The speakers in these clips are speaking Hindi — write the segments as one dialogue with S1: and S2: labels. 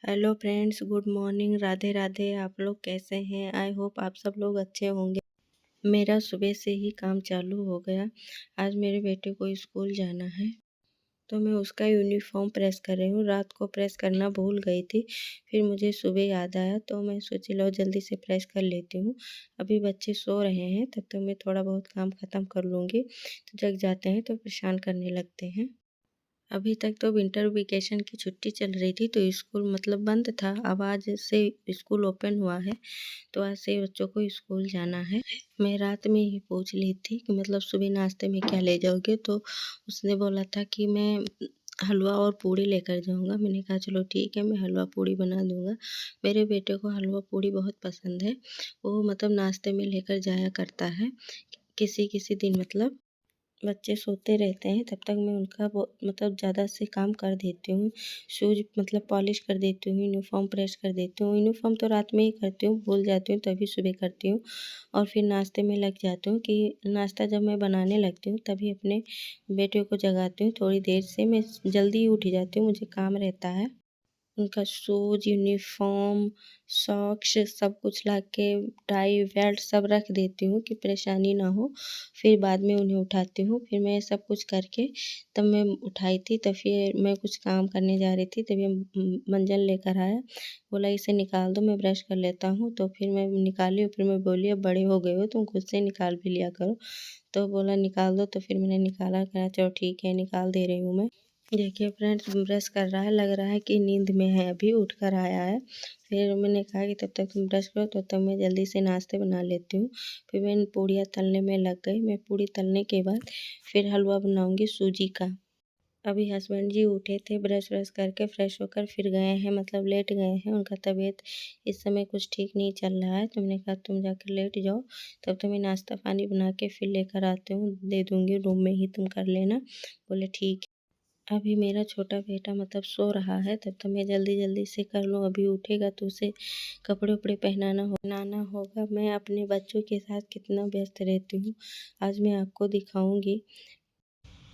S1: Hello friends, good morning, Radhe Radhe. आप लोग कैसे हैं? आई होप आप सब लोग अच्छे होंगे। मेरा सुबह से ही काम चालू हो गया। आज मेरे बेटे को स्कूल जाना है, तो मैं उसका यूनिफॉर्म प्रेस कर रही हूँ। रात को प्रेस करना भूल गई थी, फिर मुझे सुबह याद आया तो मैं सोची लो जल्दी से प्रेस कर लेती हूँ। अभी बच्चे सो रहे हैं, तब तक मैं थोड़ा बहुत काम ख़त्म कर लूँगी। तो जग जाते हैं तो परेशान करने लगते हैं। अभी तक तो विंटर वेकेशन की छुट्टी चल रही थी, तो स्कूल मतलब बंद था। अब आज से स्कूल ओपन हुआ है, तो आज से बच्चों को स्कूल जाना है। मैं रात में ही पूछ ली थी कि मतलब सुबह नाश्ते में क्या ले जाओगे, तो उसने बोला था कि मैं हलवा और पूड़ी लेकर जाऊंगा। मैंने कहा चलो ठीक है, मैं हलवा पूड़ी बना दूंगा। मेरे बेटे को हलवा पूड़ी बहुत पसंद है। वो मतलब नाश्ते में लेकर जाया करता है। किसी किसी दिन मतलब बच्चे सोते रहते हैं, तब तक मैं उनका वो मतलब ज़्यादा से काम कर देती हूँ। शूज़ मतलब पॉलिश कर देती हूँ, यूनिफ़ॉर्म प्रेस कर देती हूँ। यूनिफ़ॉर्म तो रात में ही करती हूँ, भूल जाती हूँ तभी सुबह करती हूँ। और फिर नाश्ते में लग जाती हूँ कि नाश्ता जब मैं बनाने लगती हूँ तभी अपने बेटे को जगाती हूँ। थोड़ी देर से मैं जल्दी ही उठ जाती हूँ, मुझे काम रहता है। उनका शूज़, यूनिफ़ॉर्म, सॉक्स सब कुछ लाके टाई बेल्ट सब रख देती हूँ कि परेशानी ना हो। फिर बाद में उन्हें उठाती हूँ। फिर मैं सब कुछ करके तब मैं उठाई थी, तो फिर मैं कुछ काम करने जा रही थी, तभी मंजन लेकर आया। बोला इसे निकाल दो, मैं ब्रश कर लेता हूँ। तो फिर मैं निकाली, फिर मैं बोली अब बड़े हो गए हो तुम खुद से निकाल भी लिया करो। तो बोला निकाल दो, तो फिर मैंने निकाला। कहा चलो ठीक है, निकाल दे रही हूँ मैं। देखिए फ्रेंड्स, ब्रश कर रहा है, लग रहा है कि नींद में है, अभी उठ कर आया है। फिर मैंने कहा कि तब तक तुम ब्रश करो, तो तब मैं जल्दी से नाश्ते बना लेती हूँ। फिर मैं पूड़ियाँ तलने में लग गई। मैं पूड़ी तलने के बाद फिर हलवा बनाऊंगी सूजी का। अभी हस्बैंड जी उठे थे, ब्रश व्रश करके फ्रेश होकर फिर गए हैं, मतलब लेट गए हैं। उनका तबीयत इस समय कुछ ठीक नहीं चल रहा है, तो मैंने कहा तुम जाकर लेट जाओ, तब तो मैं नाश्ता पानी बना के फिर लेकर आती हूँ, दे दूँगी रूम में ही, तुम कर लेना। बोले ठीक है। अभी मेरा छोटा बेटा मतलब सो रहा है, तब तो मैं जल्दी-जल्दी से कर लूँ। अभी उठेगा तो उसे कपड़े-वपड़े पहनाना होगा। मैं अपने बच्चों के साथ कितना व्यस्त रहती हूँ, आज मैं आपको दिखाऊँगी।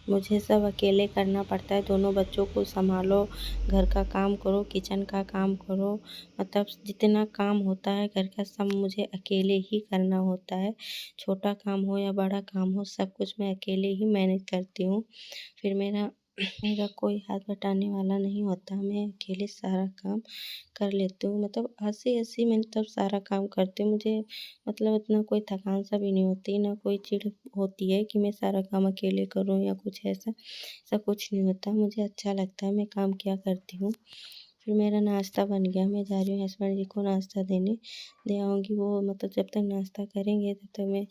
S1: मुझे सब अकेले करना पड़ता है, दोनों बच्चों को सँभालो, घर का काम करो, किचन का काम करो, मतलब जितना काम होता है घर का सब मुझे अकेले ही करना होता है। छोटा काम हो या बड़ा काम हो, सब कुछ मैं अकेले ही मैनेज करती हूँ। फिर मेरा मेरा कोई हाथ बटाने वाला नहीं होता, मैं अकेले सारा काम कर लेती हूँ। मतलब हँसी-हँसी में तब सारा काम करती हूँ। मुझे मतलब इतना कोई थकान सा भी नहीं होती, ना कोई चिढ़ होती है कि मैं सारा काम अकेले करूँ या कुछ ऐसा, ऐसा कुछ नहीं होता। मुझे अच्छा लगता है, मैं काम किया करती हूँ। फिर मेरा नाश्ता बन गया, मैं जा रही हूँ हस्बैंड जी को नाश्ता देने, दे आऊँगी। वो मतलब जब तक नाश्ता करेंगे तब तक मैं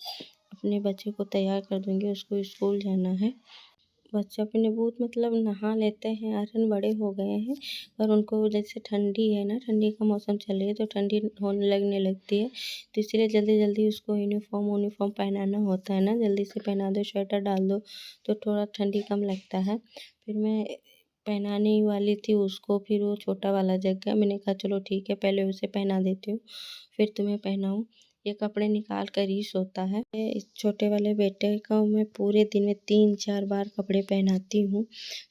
S1: अपने बच्चे को तैयार कर दूँगी, उसको स्कूल जाना है। बच्चे अपने बहुत मतलब नहा लेते हैं, आयरन बड़े हो गए हैं, पर उनको जैसे ठंडी है ना, ठंडी का मौसम चल रही है तो ठंडी होने लगने लगती है, तो इसलिए जल्दी-जल्दी उसको यूनिफ़ॉर्म पहनाना होता है ना, जल्दी से पहना दो, स्वेटर डाल दो, तो थोड़ा ठंडी कम लगता है। फिर मैं पहनाने ही वाली थी उसको, फिर वो छोटा वाला जग गया। मैंने कहा चलो ठीक है, पहले उसे पहना देती हूँ, फिर तुम्हें पहनाऊँ। ये कपड़े निकाल कर ही सोता है। इस छोटे वाले बेटे को मैं पूरे दिन में 3-4 बार कपड़े पहनाती हूँ,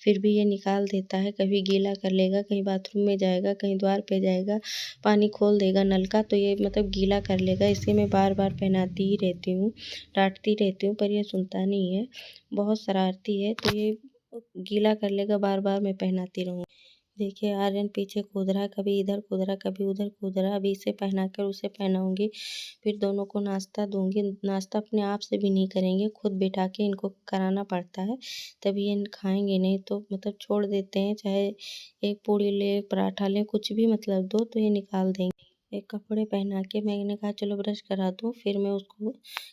S1: फिर भी ये निकाल देता है। कभी गीला कर लेगा, कहीं बाथरूम में जाएगा, कहीं द्वार पे जाएगा, पानी खोल देगा नल का, तो ये मतलब गीला कर लेगा। इसे मैं बार-बार पहनाती ही रहती हूँ, डाँटती रहती हूँ, पर ये सुनता नहीं है, बहुत शरारती है, तो ये गीला कर लेगा, बार-बार मैं पहनाती रहूँगी। देखिए आर्यन पीछे कूद रहा है, कभी इधर कूद रहा है, कभी उधर कूद रहा है। अभी इसे पहनाकर उसे पहनाऊँगी, फिर दोनों को नाश्ता दूँगी। नाश्ता अपने आप से भी नहीं करेंगे, खुद बिठा के इनको कराना पड़ता है, तभी ये खाएँगे, नहीं तो मतलब छोड़ देते हैं। चाहे एक पूड़ी लें, पराठा लें, कुछ भी मतलब दो तो ये निकाल देंगे। एक कपड़े पहना के मैंने कहा चलो ब्रश करा दूँ, फिर मैं उसको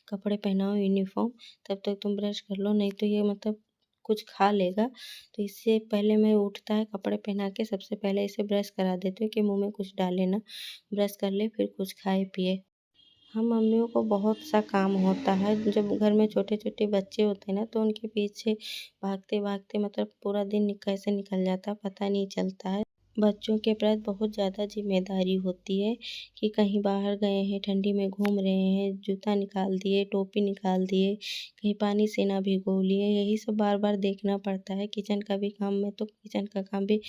S1: कपड़े पहनाऊँ यूनिफ़ॉर्म, तब तक तुम ब्रश कर लो, नहीं तो ये मतलब कुछ खा लेगा। तो इससे पहले मैं उठता है कपड़े पहना के सबसे पहले इसे ब्रश करा देती हूँ कि मुँह में कुछ डाले ना, ब्रश कर ले फिर कुछ खाए पिए। हम मम्मियों को बहुत सा काम होता है, जब घर में छोटे-छोटे बच्चे होते हैं ना तो उनके पीछे भागते-भागते मतलब पूरा दिन कैसे निकल जाता है पता नहीं चलता है। बच्चों के प्रति बहुत ज़्यादा ज़िम्मेदारी होती है कि कहीं बाहर गए हैं, ठंडी में घूम रहे हैं, जूता निकाल दिए, टोपी निकाल दिए, कहीं पानी से ना भिगो लिए, यही सब बार-बार देखना पड़ता है। किचन का भी काम, मैं तो किचन का काम भी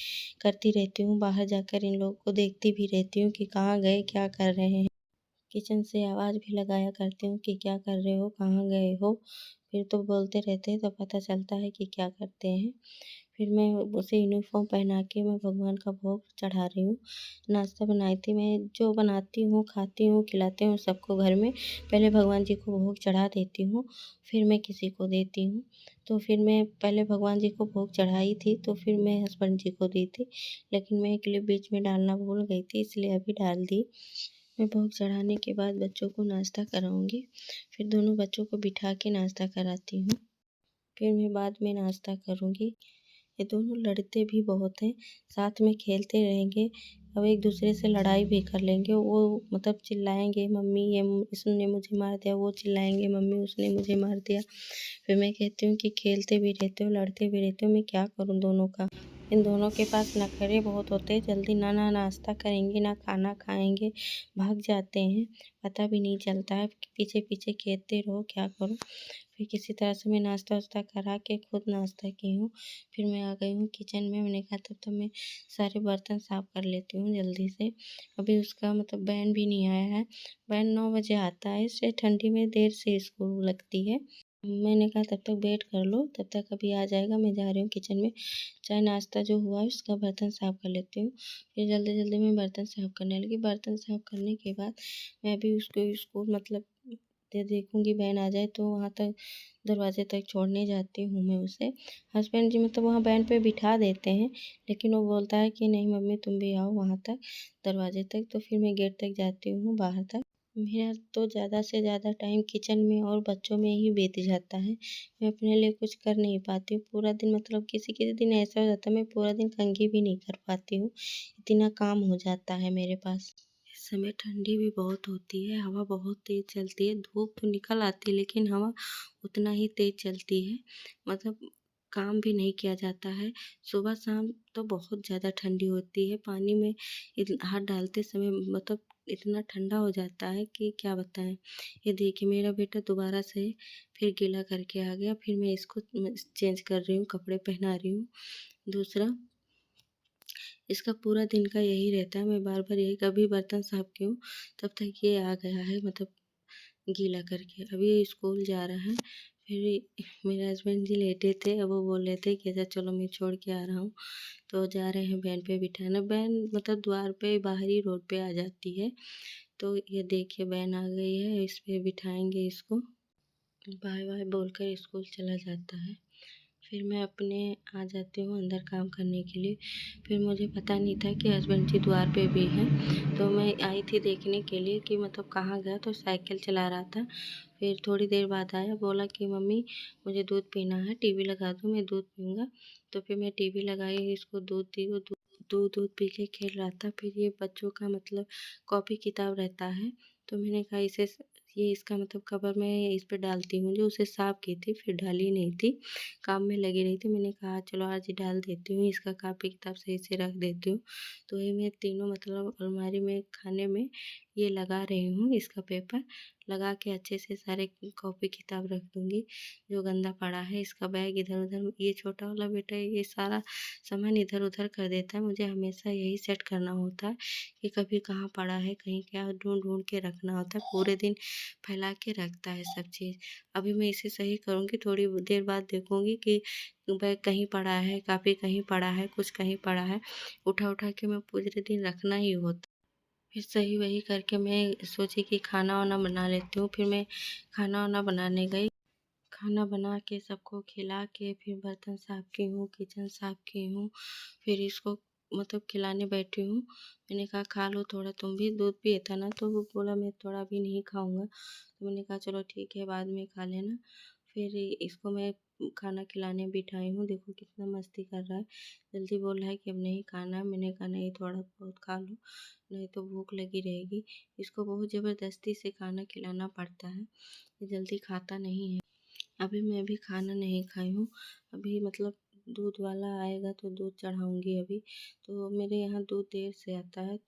S1: करती रहती हूँ, बाहर जाकर इन लोगों को देखती भी रहती हूँ कि कहाँ गए, क्या कर रहे हैं। किचन से आवाज़ भी लगाया करती हूँ कि क्या कर रहे हो, कहाँ गए हो? फिर तो बोलते रहते हैं, तो पता चलता है कि क्या करते हैं। फिर मैं उसे यूनिफ़ॉर्म पहना के मैं भगवान का भोग चढ़ा रही हूँ। नाश्ता बनाई थी मैं, जो बनाती हूँ, खाती हूँ, खिलाती हूँ सबको घर में। पहले भगवान जी को भोग चढ़ा देती हूँ, फिर मैं किसी को देती हूँ। तो फिर मैं पहले भगवान जी को भोग चढ़ाई थी, तो फिर मैं हस्बैंड जी को दी थी। लेकिन मैं एक क्लिप बीच में डालना भूल गई थी, इसलिए अभी डाल दी। मैं भोग चढ़ाने के बाद बच्चों को नाश्ता कराऊँगी, फिर दोनों बच्चों को बिठा के नाश्ता कराती हूँ, फिर मैं बाद में नाश्ता करूँगी। ये दोनों लड़ते भी बहुत हैं, साथ में खेलते रहेंगे, अब एक-दूसरे से लड़ाई भी कर लेंगे। वो मतलब चिल्लाएँगे, मम्मी इसने मुझे मार दिया, वो चिल्लाएँगे, मम्मी उसने मुझे मार दिया। फिर मैं कहती हूँ कि खेलते भी रहते हो, लड़ते भी रहते हो, मैं क्या करूँ दोनों का? इन दोनों के पास नखरे बहुत होते हैं, जल्दी ना नाश्ता करेंगे, ना खाना खाएँगे, भाग जाते हैं, पता भी नहीं चलता है, पीछे-पीछे खेलते रहो, क्या करूँ? फिर किसी तरह से मैं नाश्ता-वाश्ता करा के खुद नाश्ता की हूँ। फिर मैं आ गई हूँ किचन में, मैंने कहा तब तक मैं सारे बर्तन साफ़ कर लेती हूँ जल्दी से। अभी उसका मतलब वैन भी नहीं आया है, वैन 9 बजे आता है, इसलिए ठंडी में देर से स्कूल लगती है। मैंने कहा तब तक वेट कर लो, तब तक अभी आ जाएगा, मैं जा रही हूँ किचन में। चाय नाश्ता जो हुआ है उसका बर्तन साफ़ कर लेती हूँ। फिर जल्दी-जल्दी मैं बर्तन साफ़ करने लगी। बर्तन साफ़ करने के बाद मैं अभी उसको स्कूल मतलब देखूँगी वैन आ जाए तो वहाँ तक दरवाज़े तक छोड़ने जाती हूँ मैं उसे। हस्बैंड जी मतलब वहाँ वैन पे बिठा देते हैं, लेकिन वो बोलता है कि नहीं मम्मी तुम भी आओ वहाँ तक, दरवाज़े तक। तो फिर मैं गेट तक जाती हूँ बाहर तक। मेरा तो ज़्यादा से ज़्यादा टाइम किचन में और बच्चों में ही बीत जाता है। मैं अपने लिए कुछ कर नहीं पाती हूँ। पूरा दिन मतलब किसी-किसी दिन ऐसा हो जाता है मैं पूरा दिन कंघी भी नहीं कर पाती हूँ, इतना काम हो जाता है मेरे पास। इस समय ठंडी भी बहुत होती है, हवा बहुत तेज़ चलती है, धूप तो निकल आती है लेकिन हवा उतना ही तेज़ चलती है। मतलब काम भी नहीं किया जाता है। सुबह-शाम तो बहुत ज़्यादा ठंडी होती है, पानी में हाथ डालते समय मतलब इतना ठंडा हो जाता है कि क्या बताएँ। ये देखिए मेरा बेटा दोबारा से फिर गीला करके आ गया, फिर मैं इसको चेंज कर रही हूँ, कपड़े पहना रही हूँ। दूसरा इसका पूरा दिन का यही रहता है, मैं बार-बार यही कभी बर्तन साफ की हूँ, तब तक ये आ गया है मतलब गीला करके। अभी ये स्कूल जा रहा है, फिर मेरे हस्बैंड जी लेटे थे, अब वो बोल रहे थे कि अच्छा चलो मैं छोड़ के आ रहा हूँ, तो जा रहे हैं वैन पे बिठाने। वैन मतलब द्वार पे बाहरी रोड पे आ जाती है, तो ये देखिए वैन आ गई है, इस पे बिठाएँगे इसको। बाय-बाय बोलकर स्कूल चला जाता है। फिर मैं अपने आ जाती हूँ अंदर काम करने के लिए। फिर मुझे पता नहीं था कि हस्बैंड जी द्वार पे भी हैं, तो मैं आई थी देखने के लिए कि मतलब कहाँ गया, तो साइकिल चला रहा था। फिर थोड़ी देर बाद आया, बोला कि मम्मी मुझे दूध पीना है, टीवी लगा दो मैं दूध पीऊँगा। तो फिर मैं टीवी लगाई, इसको दूध दी, वो दूध पी के खेल रहा था। फिर ये बच्चों का मतलब कॉपी किताब रहता है, तो मैंने कहा इसे ये इसका मतलब कवर मैं इस पे डालती हूँ, जो उसे साफ की थी फिर डाली नहीं थी, काम में लगी रही थी। मैंने कहा चलो आज ही डाल देती हूँ, इसका कॉपी किताब सही से रख देती हूँ। तो ये मैं तीनों मतलब अलमारी में खाने में ये लगा रही हूँ, इसका पेपर लगा के अच्छे से सारे कॉपी किताब रख दूँगी। जो गंदा पड़ा है इसका बैग इधर-उधर, ये छोटा वाला बेटा ये सारा सामान इधर-उधर कर देता है। मुझे हमेशा यही सेट करना होता है कि कभी कहाँ पड़ा है, कहीं क्या ढूँढ-ढूँढ के रखना होता है। पूरे दिन फैला के रखता है सब चीज़। अभी मैं इसे सही करूँगी, थोड़ी देर बाद देखूँगी कि बैग कहीं पड़ा है, कॉपी कहीं पड़ा है, कुछ कहीं पड़ा है। उठा-उठा के मैं पूरे दिन रखना ही होता। फिर सही वही करके मैं सोची कि खाना-वाना बना लेती हूँ। फिर मैं खाना-वाना बनाने गई। खाना बना के सबको खिला के फिर बर्तन साफ़ की हूँ, किचन साफ़ की हूँ, फिर इसको मतलब खिलाने बैठी हूँ। मैंने कहा खा लो थोड़ा तुम भी, दूध पिए था ना, तो वो बोला मैं थोड़ा भी नहीं खाऊँगा। तो मैंने कहा चलो ठीक है बाद में खा लेना। फिर इसको मैं खाना खिलाने बिठाई हूँ, देखो कितना मस्ती कर रहा है। जल्दी बोल रहा है कि अब नहीं खाना है, मैंने कहा नहीं थोड़ा बहुत खा लो, नहीं तो भूख लगी रहेगी। इसको बहुत ज़बरदस्ती से खाना खिलाना पड़ता है, ये जल्दी खाता नहीं है। अभी मैं भी खाना नहीं खाई हूँ, अभी मतलब दूध वाला आएगा तो दूध चढ़ाऊँगी अभी। तो मेरे यहाँ दूध देर से आता है।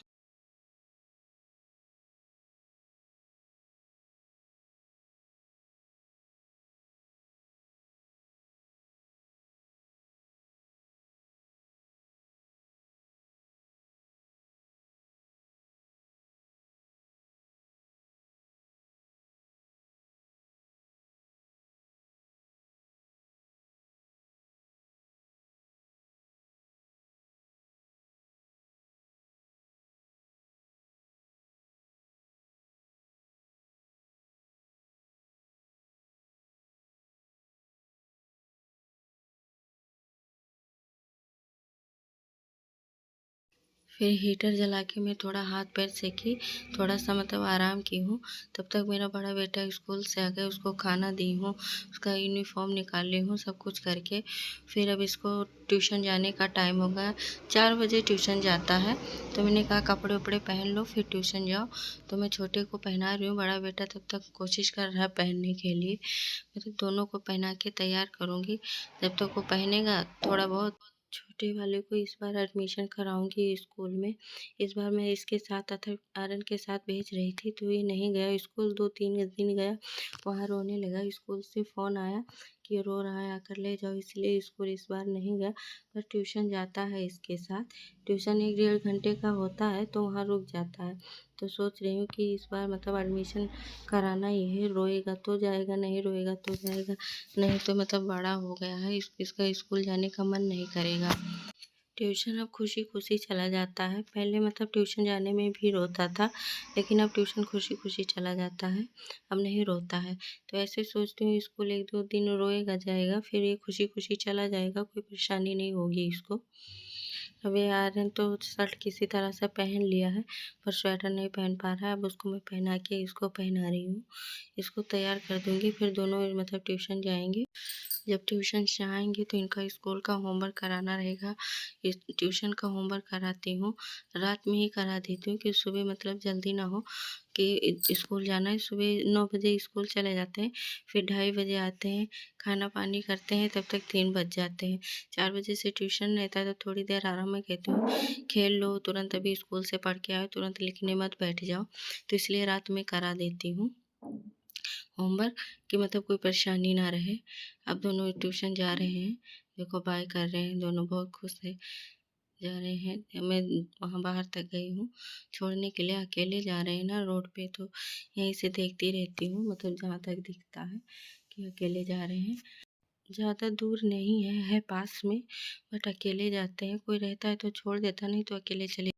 S1: फिर हीटर जला के मैं थोड़ा हाथ पैर सेकी, थोड़ा सा मतलब आराम की हूँ। तब तक मेरा बड़ा बेटा स्कूल से आ गया, उसको खाना दी हूँ, उसका यूनिफ़ॉर्म निकाल ली हूँ सब कुछ करके। फिर अब इसको ट्यूशन जाने का टाइम हो गया, 4 बजे ट्यूशन जाता है। तो मैंने कहा कपड़े वपड़े पहन लो फिर ट्यूशन जाओ। तो मैं छोटे को पहना रही हूँ, बड़ा बेटा तब तक कोशिश कर रहा है पहनने के लिए। मैं तो दोनों को पहना के तैयार करूँगी, जब तक वो पहनेगा थोड़ा बहुत। छोटे वाले को इस बार एडमिशन कराऊंगी स्कूल में। इस बार मैं इसके साथ अथर्व आर्यन के साथ भेज रही थी, तो ये नहीं गया स्कूल। 2-3 दिन गया, वहाँ रोने लगा। स्कूल से फ़ोन आया कि रो रहा है, आकर ले जाओ, इसलिए स्कूल इस बार नहीं गया। पर ट्यूशन जाता है इसके साथ। ट्यूशन 1-1.5 घंटे का होता है, तो वहाँ रुक जाता है। तो सोच रही हूँ कि इस बार मतलब एडमिशन कराना ही है। रोएगा तो जाएगा, नहीं रोएगा तो जाएगा। नहीं तो मतलब बड़ा हो गया है, इसका स्कूल जाने का मन नहीं करेगा। ट्यूशन अब खुशी खुशी चला जाता है। पहले मतलब ट्यूशन जाने में भी रोता था, लेकिन अब ट्यूशन खुशी खुशी चला जाता है, अब नहीं रोता है। तो ऐसे सोचती हूँ स्कूल 1-2 दिन रोएगा जाएगा, फिर ये खुशी खुशी चला जाएगा, कोई परेशानी नहीं होगी इसको। अब ये आर्यन तो शर्ट किसी तरह से पहन लिया है, पर स्वेटर नहीं पहन पा रहा है। अब उसको मैं पहना के इसको पहना रही हूँ। इसको तैयार कर दूँगी, फिर दोनों मतलब ट्यूशन जाएंगे। जब ट्यूशन से आएंगे तो इनका स्कूल का होमवर्क कराना रहेगा। इस ट्यूशन का होमवर्क कराती हूँ, रात में ही करा देती हूँ कि सुबह मतलब जल्दी ना हो कि स्कूल जाना है। सुबह 9 बजे स्कूल चले जाते हैं, फिर 2:30 बजे आते हैं, खाना पानी करते हैं, तब तक 3 बज जाते हैं। 4 बजे से ट्यूशन रहता है, तो थोड़ी देर आराम में कहती हूँ खेल लो, तुरंत अभी स्कूल से पढ़ के आओ, तुरंत लिखने मत बैठ जाओ। तो इसलिए रात में करा देती हूँ होमवर्क, कि मतलब कोई परेशानी ना रहे। अब दोनों ट्यूशन जा रहे हैं, देखो बाय कर रहे हैं, दोनों बहुत खुश है, जा रहे हैं। मैं वहाँ बाहर तक गई हूँ छोड़ने के लिए, अकेले जा रहे हैं ना रोड पे, तो यहीं से देखती रहती हूँ, मतलब जहाँ तक दिखता है कि अकेले जा रहे हैं। ज़्यादा दूर नहीं है, पास में, बट अकेले जाते हैं। कोई रहता है तो छोड़ देता, नहीं तो अकेले चले